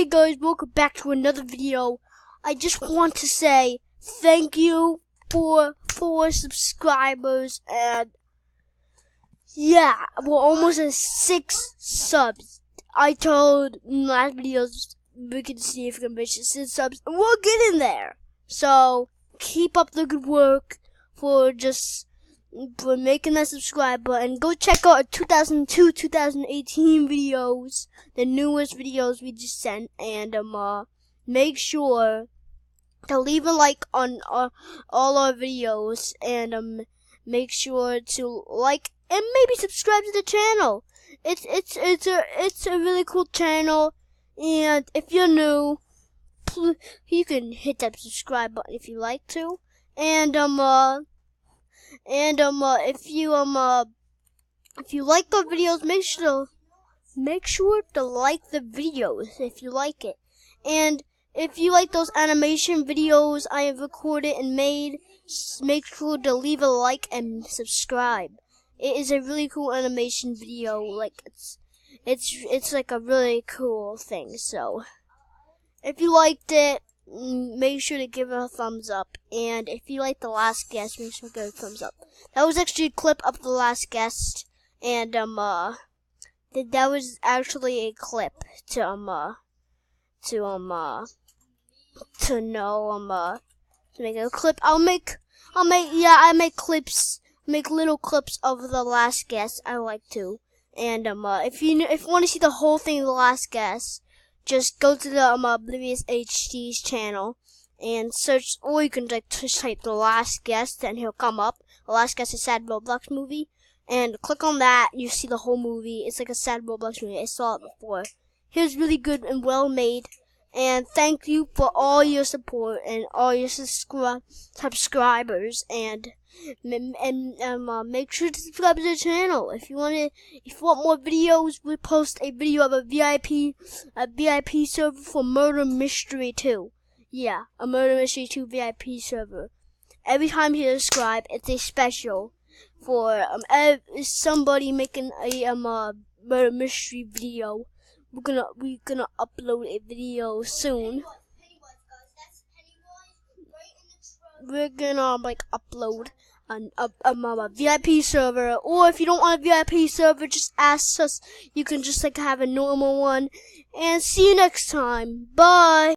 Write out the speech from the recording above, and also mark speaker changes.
Speaker 1: Hey guys, welcome back to another video. I just want to say thank you for 4 subscribers, and yeah, we're almost at 6 subs. I told in last videos we can see if we can reach 6 subs, and we're getting there. So keep up the good work for making that subscribe button. Go check out our 2002-2018 videos, the newest videos we just sent, and make sure to leave a like on all our videos, and make sure to like and maybe subscribe to the channel. It's a really cool channel, and if you're new, you can hit that subscribe button if you like to, and if you like our videos, make sure to like the videos if you like it. And if you like those animation videos I have recorded and made, make sure to leave a like and subscribe. It is a really cool animation video. Like it's like a really cool thing. So if you liked it, make sure to give it a thumbs up, and if you like the last guest, make sure to give it a thumbs up. That was actually a clip of the last guest, and that was actually a clip to make a clip. I make clips, make little clips of the last guest. I like to, and if you want to see the whole thing of the last guest, just go to the Oblivious HD's channel and search, or you can just type the last guest and he'll come up. The last guest is a sad Roblox movie, and click on that. You see the whole movie. It's like a sad Roblox movie. I saw it before. It was really good and well made. And thank you for all your support and all your subscribers. And make sure to subscribe to the channel. If you want more videos, we post a video of a VIP server for Murder Mystery 2. Yeah, a Murder Mystery 2 VIP server. Every time you subscribe, it's a special for somebody making a Murder Mystery video. We're gonna upload a video soon. We're gonna upload a VIP server, or if you don't want a VIP server, just ask us. You can just have a normal one. And see you next time. Bye.